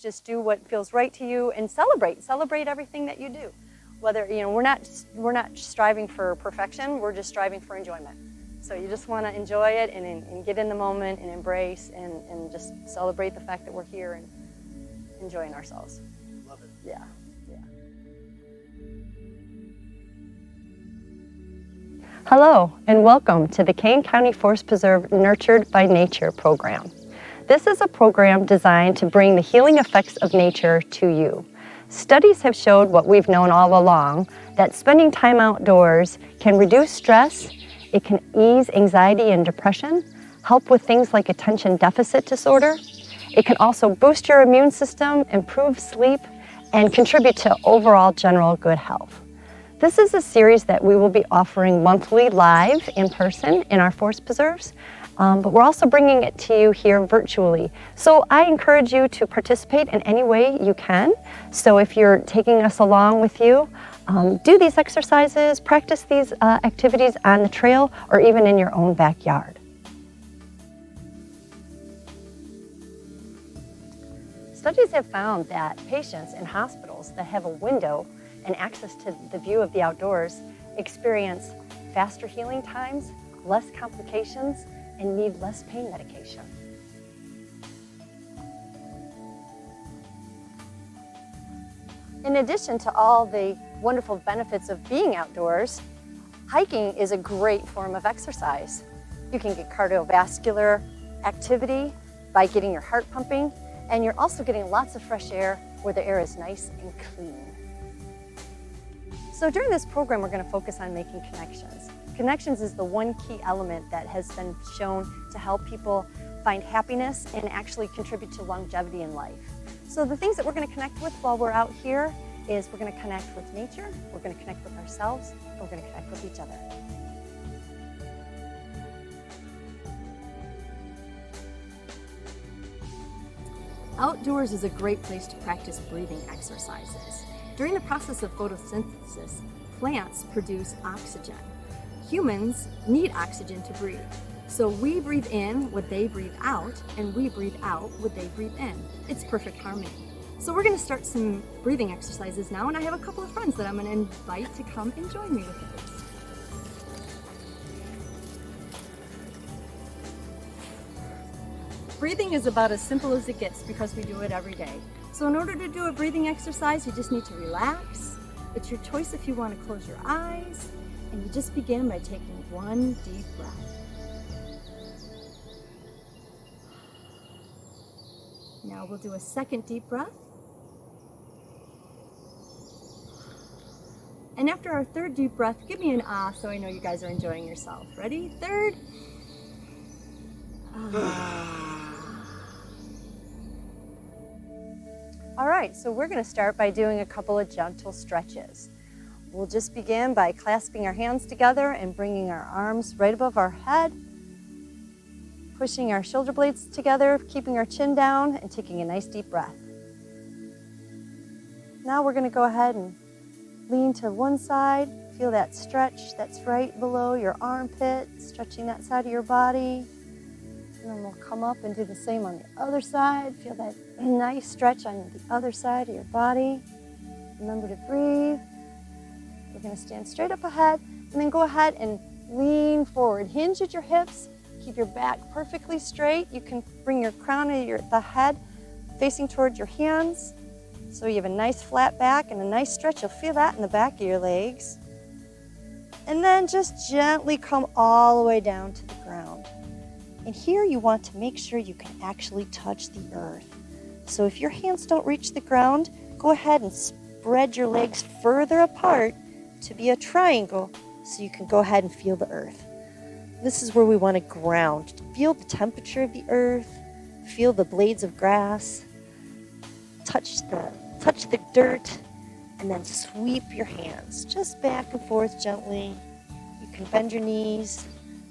just do what feels right to you and celebrate everything that you do. Whether, we're not striving for perfection, we're just striving for enjoyment. So you just want to enjoy it and get in the moment and embrace and just celebrate the fact that we're here and enjoying ourselves. Love it. Yeah. Hello, and welcome to the Kane County Forest Preserve Nurtured by Nature program. This is a program designed to bring the healing effects of nature to you. Studies have showed what we've known all along, that spending time outdoors can reduce stress, it can ease anxiety and depression, help with things like attention deficit disorder. It can also boost your immune system, improve sleep, and contribute to overall general good health. This is a series that we will be offering monthly live in person in our forest preserves, but we're also bringing it to you here virtually. So I encourage you to participate in any way you can. So if you're taking us along with you, do these exercises, practice these activities on the trail or even in your own backyard. Studies have found that patients in hospitals that have a window and access to the view of the outdoors experience faster healing times, less complications, and need less pain medication. In addition to all the wonderful benefits of being outdoors, hiking is a great form of exercise. You can get cardiovascular activity by getting your heart pumping, and you're also getting lots of fresh air where the air is nice and clean. So during this program, we're going to focus on making connections. Connections is the one key element that has been shown to help people find happiness and actually contribute to longevity in life. So the things that we're going to connect with while we're out here is we're going to connect with nature, we're going to connect with ourselves, and we're going to connect with each other. Outdoors is a great place to practice breathing exercises. During the process of photosynthesis, plants produce oxygen. Humans need oxygen to breathe. So we breathe in what they breathe out, and we breathe out what they breathe in. It's perfect harmony. So we're going to start some breathing exercises now, and I have a couple of friends that I'm going to invite to come and join me with this. Breathing is about as simple as it gets because we do it every day. So in order to do a breathing exercise, you just need to relax. It's your choice if you want to close your eyes, and you just begin by taking one deep breath. Now we'll do a second deep breath. And after our third deep breath, give me an ah so I know you guys are enjoying yourself. Ready? Third. All right, so we're going to start by doing a couple of gentle stretches. We'll just begin by clasping our hands together and bringing our arms right above our head, pushing our shoulder blades together, keeping our chin down, and taking a nice deep breath. Now we're going to go ahead and lean to one side. Feel that stretch that's right below your armpit, stretching that side of your body. And then we'll come up and do the same on the other side. Feel that nice stretch on the other side of your body. Remember to breathe. We're going to stand straight up ahead and then go ahead and lean forward. Hinge at your hips. Keep your back perfectly straight. You can bring your crown of the head facing towards your hands. So you have a nice flat back and a nice stretch. You'll feel that in the back of your legs. And then just gently come all the way down to the ground. And here you want to make sure you can actually touch the earth. So if your hands don't reach the ground, go ahead and spread your legs further apart to be a triangle so you can go ahead and feel the earth. This is where we want to ground. Feel the temperature of the earth, feel the blades of grass, touch the dirt, and then sweep your hands just back and forth gently. You can bend your knees,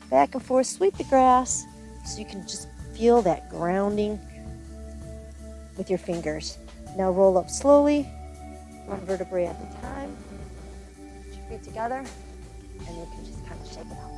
back and forth, sweep the grass, so you can just feel that grounding with your fingers. Now roll up slowly, one vertebrae at a time. Put your feet together, and you can just kind of shake it out.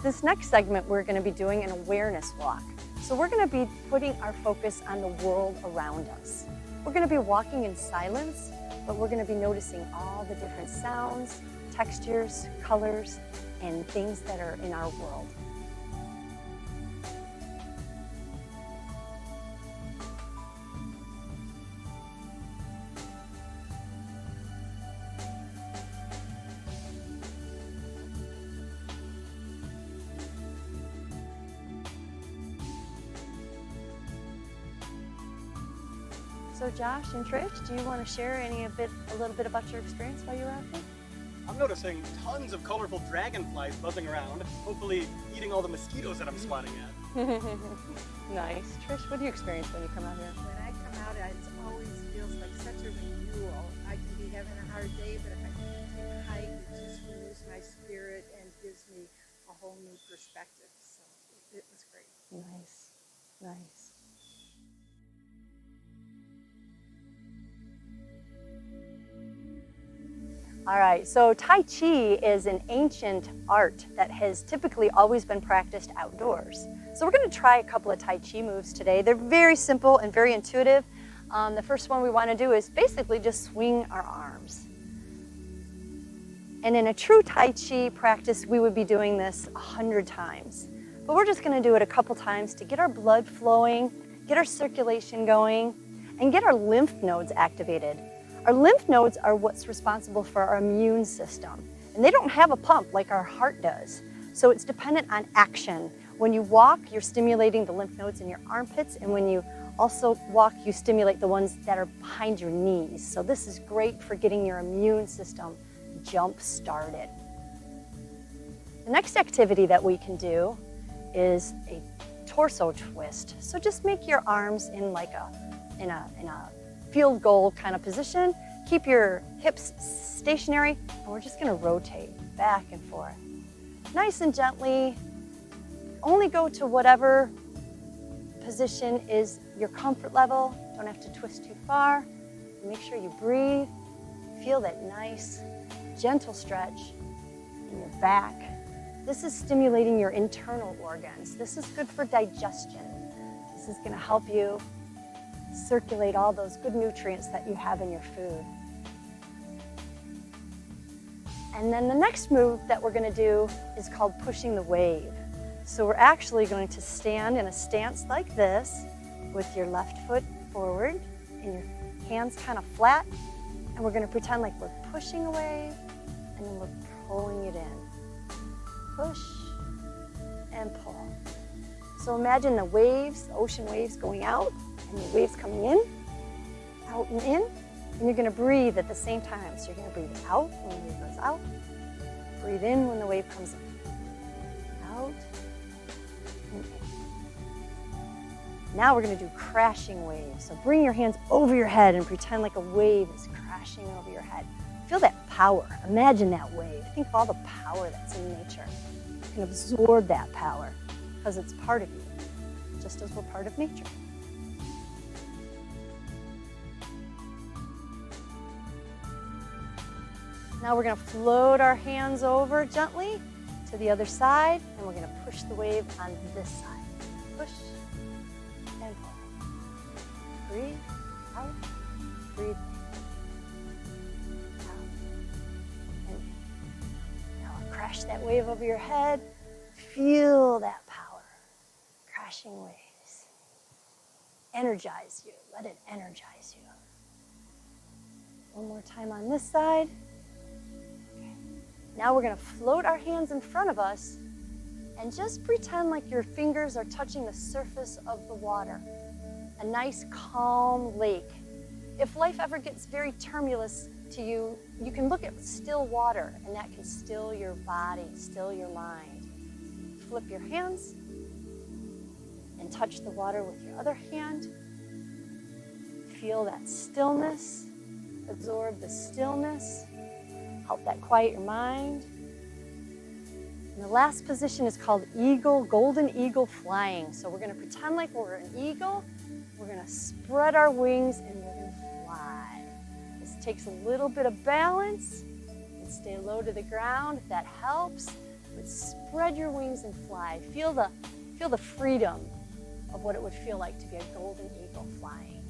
This next segment, we're going to be doing an awareness walk. So we're going to be putting our focus on the world around us. We're going to be walking in silence, but we're going to be noticing all the different sounds, textures, colors, and things that are in our world. So Josh and Trish, do you want to share a little bit about your experience while you were out there? I'm noticing tons of colorful dragonflies buzzing around, hopefully eating all the mosquitoes that I'm swatting at. Nice. Trish, what do you experience when you come out here? When I come out, it always feels like such a renewal. I can be having a hard day, but if I can take a hike, it just renews my spirit and gives me a whole new perspective. So it was great. Nice, nice. All right, so Taichi is an ancient art that has typically always been practiced outdoors. So we're going to try a couple of Taichi moves today. They're very simple and very intuitive. The first one we want to do is basically just swing our arms. And in a true Taichi practice, we would be doing this 100 times. But we're just going to do it a couple times to get our blood flowing, get our circulation going, and get our lymph nodes activated. Our lymph nodes are what's responsible for our immune system, and they don't have a pump like our heart does. So it's dependent on action. When you walk, you're stimulating the lymph nodes in your armpits, and when you also walk, you stimulate the ones that are behind your knees. So this is great for getting your immune system jump-started. The next activity that we can do is a torso twist. So just make your arms in a field goal kind of position. Keep your hips stationary, and we're just gonna rotate back and forth. Nice and gently. Only go to whatever position is your comfort level. Don't have to twist too far. Make sure you breathe. Feel that nice, gentle stretch in your back. This is stimulating your internal organs. This is good for digestion. This is gonna help you circulate all those good nutrients that you have in your food. And then the next move that we're going to do is called pushing the wave. So we're actually going to stand in a stance like this with your left foot forward and your hands kind of flat, and we're going to pretend like we're pushing a wave and then we're pulling it in. Push and pull. So imagine the waves, the ocean waves going out, and the waves coming in, out and in, and you're going to breathe at the same time. So you're going to breathe out when the wave goes out, breathe in when the wave comes in, out and in. Now we're going to do crashing waves. So bring your hands over your head and pretend like a wave is crashing over your head. Feel that power. Imagine that wave. Think of all the power that's in nature. You can absorb that power because it's part of you, just as we're part of nature. Now we're going to float our hands over gently to the other side, and we're going to push the wave on this side. Push and pull. Breathe out, breathe in. Out and in. Now crash that wave over your head. Feel that power. Crashing waves. Energize you. Let it energize you. One more time on this side. Now we're going to float our hands in front of us and just pretend like your fingers are touching the surface of the water. A nice calm lake. If life ever gets very tumultuous to you, you can look at still water, and that can still your body, still your mind. Flip your hands and touch the water with your other hand. Feel that stillness. Absorb the stillness. Help that quiet your mind. And the last position is called eagle, golden eagle flying. So we're going to pretend like we're an eagle. We're going to spread our wings and we're going to fly. This takes a little bit of balance. And stay low to the ground if that helps. but spread your wings and fly. Feel the freedom of what it would feel like to be a golden eagle flying.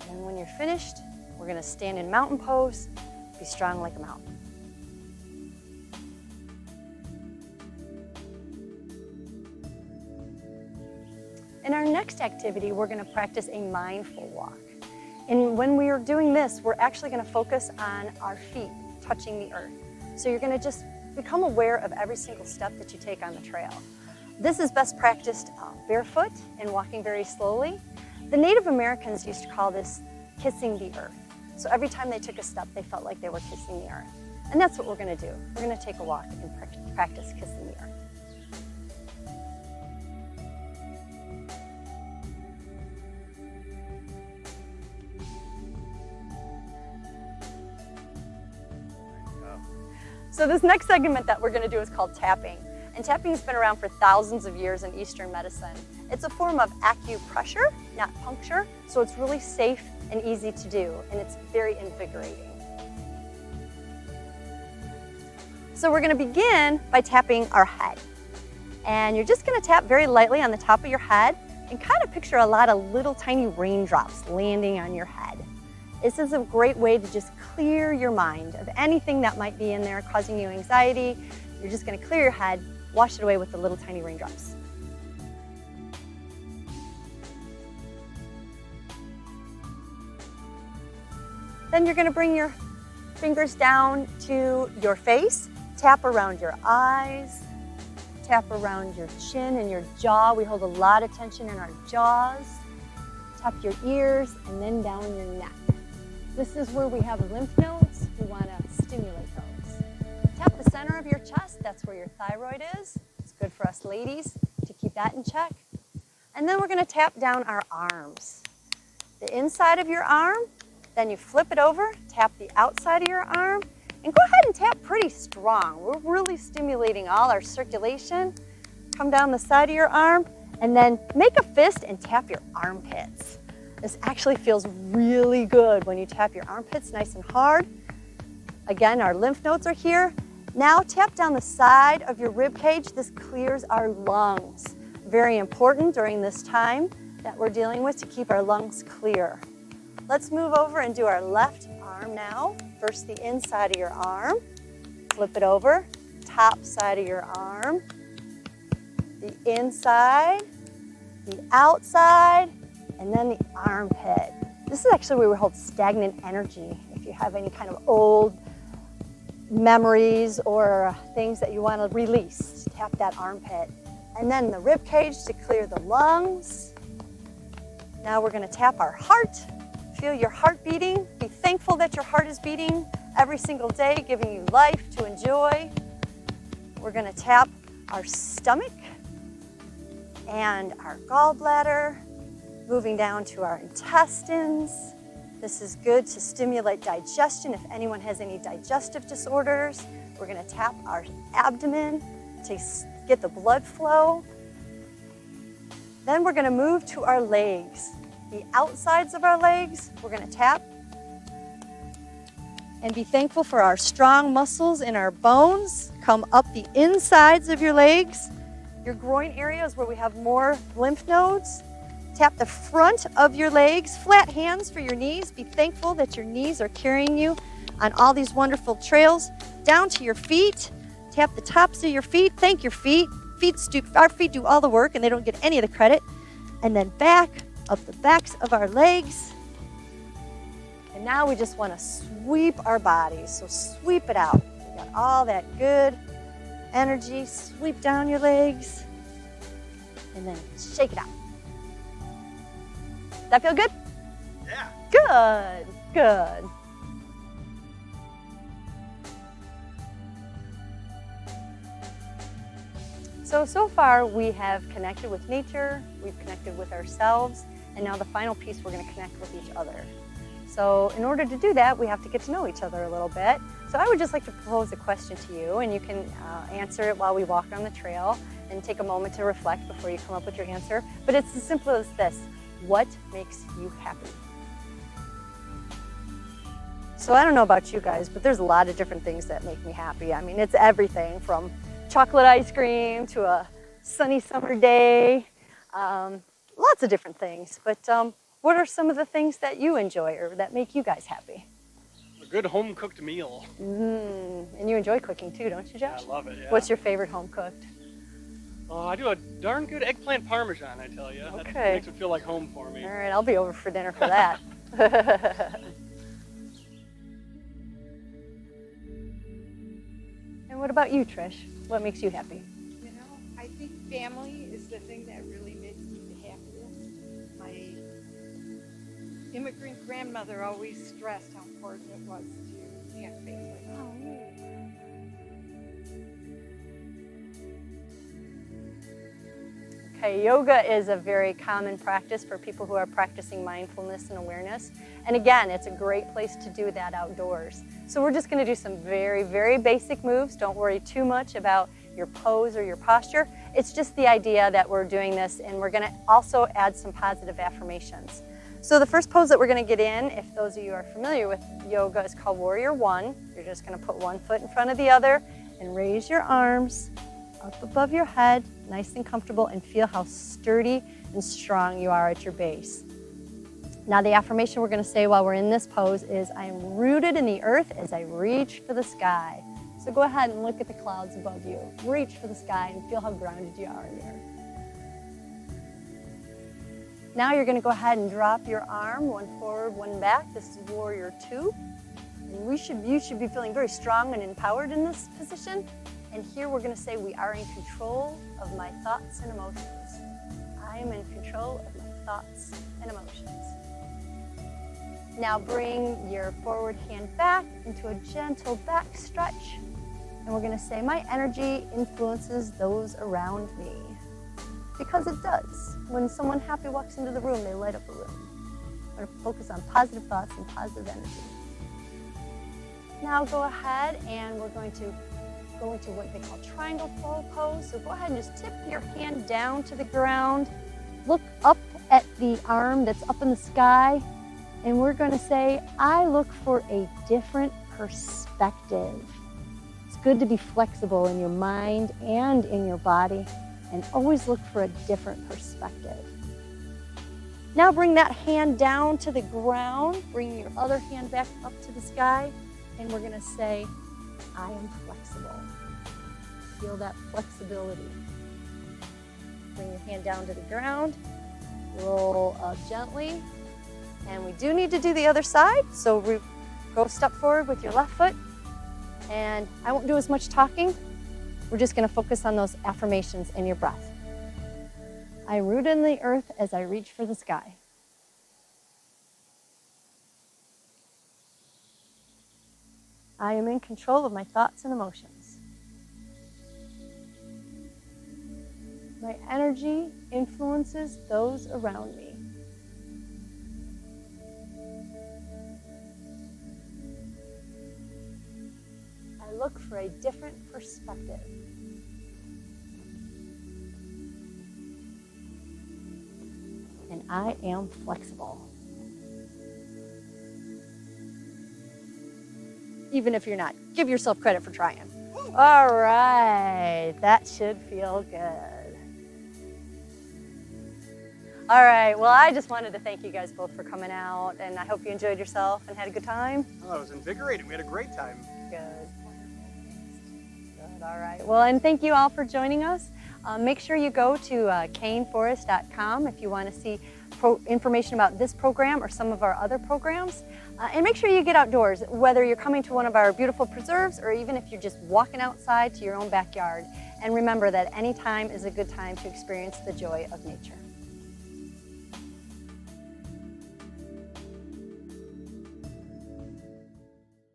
And when you're finished, we're going to stand in mountain pose, be strong like a mountain. In our next activity, we're going to practice a mindful walk. And when we are doing this, we're actually going to focus on our feet touching the earth. So you're going to just become aware of every single step that you take on the trail. This is best practiced barefoot and walking very slowly. The Native Americans used to call this kissing the earth. So every time they took a step, they felt like they were kissing the earth. And that's what we're going to do. We're going to take a walk and practice kissing the earth. So this next segment that we're going to do is called tapping. And tapping has been around for thousands of years in Eastern medicine. It's a form of acupressure, not puncture, so it's really safe and easy to do, and it's very invigorating. So we're going to begin by tapping our head. And you're just going to tap very lightly on the top of your head and kind of picture a lot of little tiny raindrops landing on your head. This is a great way to just clear your mind of anything that might be in there causing you anxiety. You're just going to clear your head, wash it away with the little tiny raindrops. Then you're going to bring your fingers down to your face, tap around your eyes, tap around your chin and your jaw. We hold a lot of tension in our jaws. Tap your ears and then down your neck. This is where we have lymph nodes. We want to stimulate those. Tap the center of your chest. That's where your thyroid is. It's good for us ladies to keep that in check. And then we're going to tap down our arms. The inside of your arm, then you flip it over, tap the outside of your arm, and go ahead and tap pretty strong. We're really stimulating all our circulation. Come down the side of your arm, and then make a fist and tap your armpits. This actually feels really good when you tap your armpits nice and hard. Again, our lymph nodes are here. Now tap down the side of your rib cage. This clears our lungs. Very important during this time that we're dealing with to keep our lungs clear. Let's move over and do our left arm now. First the inside of your arm. Flip it over. Top side of your arm. The inside, the outside, and then the armpit. This is actually where we hold stagnant energy. If you have any kind of old memories or things that you want to release, tap that armpit. And then the rib cage to clear the lungs. Now we're going to tap our heart. Feel your heart beating. Be thankful that your heart is beating every single day, giving you life to enjoy. We're going to tap our stomach and our gallbladder, moving down to our intestines. This is good to stimulate digestion if anyone has any digestive disorders. We're going to tap our abdomen to get the blood flow. Then we're going to move to our legs. The outsides of our legs, we're going to tap and be thankful for our strong muscles in our bones. Come up the insides of your legs. Your groin area is where we have more lymph nodes. Tap the front of your legs, flat hands for your knees. Be thankful that your knees are carrying you on all these wonderful trails. Down to your feet. Tap the tops of your feet. Thank your feet. Our feet do all the work and they don't get any of the credit. And then back up the backs of our legs. And now we just want to sweep our bodies. So sweep it out. We got all that good energy. Sweep down your legs. And then shake it out. That feel good? Yeah. Good. So far we have connected with nature, we've connected with ourselves, and now the final piece we're going to connect with each other. So in order to do that, we have to get to know each other a little bit. So I would just like to pose a question to you, and you can answer it while we walk on the trail and take a moment to reflect before you come up with your answer. But it's as simple as this. What makes you happy? So I don't know about you guys, but there's a lot of different things that make me happy. I mean, it's everything from chocolate ice cream to a sunny summer day, lots of different things. But what are some of the things that you enjoy or that make you guys happy? A good home-cooked meal. And you enjoy cooking too, don't you, Josh? I love it, yeah. What's your favorite home cooked? I do a darn good eggplant parmesan, I tell you. Okay. That makes it feel like home for me. All right, I'll be over for dinner for that. And what about you, Trish? What makes you happy? You know, I think family is the thing that really makes me the happiest. My immigrant grandmother always stressed how important it was to have family. Okay, yoga is a very common practice for people who are practicing mindfulness and awareness. And again, it's a great place to do that outdoors. So we're just going to do some very, very basic moves. Don't worry too much about your pose or your posture. It's just the idea that we're doing this, and we're going to also add some positive affirmations. So the first pose that we're going to get in, if those of you are familiar with yoga, is called Warrior One. You're just going to put one foot in front of the other and raise your arms up above your head, nice and comfortable, and feel how sturdy and strong you are at your base. Now the affirmation we're going to say while we're in this pose is, I am rooted in the earth as I reach for the sky. So go ahead and look at the clouds above you. Reach for the sky and feel how grounded you are in the earth. Now you're going to go ahead and drop your arm, one forward, one back. This is Warrior Two. And you should be feeling very strong and empowered in this position. And here we're going to say, we are in control of my thoughts and emotions. I am in control of my thoughts and emotions. Now bring your forward hand back into a gentle back stretch. And we're going to say, my energy influences those around me. Because it does. When someone happy walks into the room, they light up a room. We're going to focus on positive thoughts and positive energy. Now go ahead and we're going to go into what they call triangle flow pose. So go ahead and just tip your hand down to the ground. Look up at the arm that's up in the sky. And we're going to say, I look for a different perspective. It's good to be flexible in your mind and in your body, and always look for a different perspective. Now bring that hand down to the ground. Bring your other hand back up to the sky. And we're going to say, I am flexible. Feel that flexibility. Bring your hand down to the ground. Roll up gently. And we do need to do the other side. So we go step forward with your left foot. And I won't do as much talking. We're just going to focus on those affirmations and your breath. I root in the earth as I reach for the sky. I am in control of my thoughts and emotions. My energy influences those around me. I look for a different perspective. And I am flexible. Even if you're not, give yourself credit for trying. All right, that should feel good. All right, well, I just wanted to thank you guys both for coming out, and I hope you enjoyed yourself and had a good time. Oh, it was invigorating. We had a great time. Good. Good, all right. Well, and thank you all for joining us. Make sure you go to caneforest.com if you want to see information about this program or some of our other programs. And make sure you get outdoors, whether you're coming to one of our beautiful preserves or even if you're just walking outside to your own backyard. And remember that any time is a good time to experience the joy of nature.